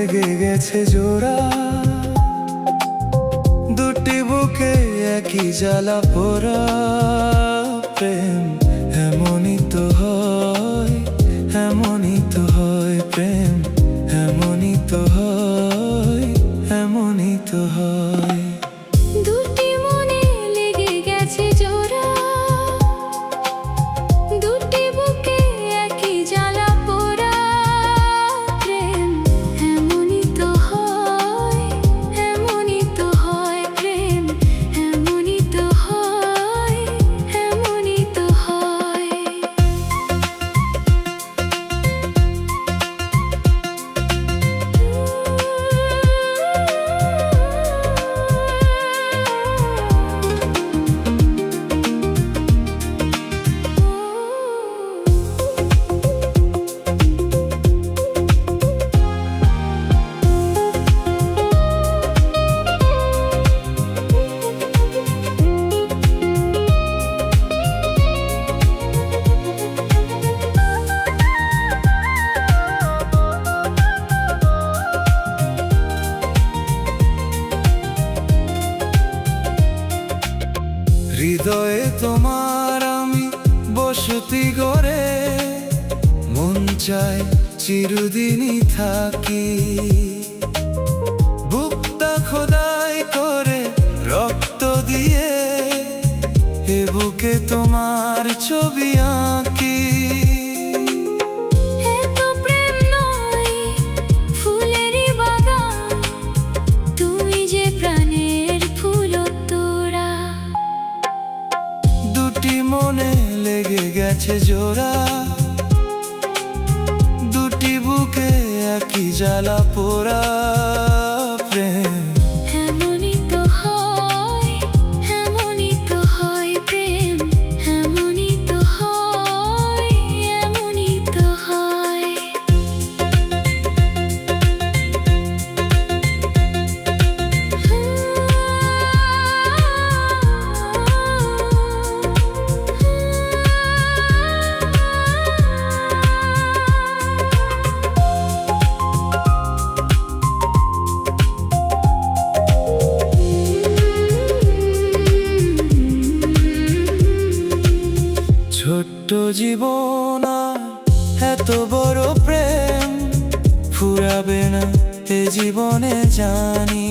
লেগে গেছে জোড়া, দুটি বুকে একই জ্বালা পোড়া। প্রেম এমনই তো হয়, এমনই তো হয়। প্রেম এমনই তো হয়, এমনই তো হয়। দুটি মনে লেগে গেছে জোড়া, দুটি বুকে একই জ্বালা পোড়া। প্রেম এমনই তো হয়, এমনই তো হয়। প্রেম এমনই তো হয়, এমনই তো হয়। হৃদয়ে তোমার আমি বসতি গড়ে, মন চায় চিরদিনই থাকি। বুকটা খোদাই করে রক্ত দিয়ে, এ বুকে তোমার ছবি আঁকি। এত প্রেম নয় ফুলেরই বাগান, তুমি যে প্রাণের ফুল তোড়া। দুটি মনে লেগে গেছে জোড়া, দুটি বুকে একই জ্বালা পোড়া। প্রেম এমনই তো হয়, এমনই তো হয়। প্রেম এমনই তো হয়, এমনই তো হয়। ছোট্ট জীবন আর এত বড় প্রেম ফুরাবে না এ জীবনে জানি।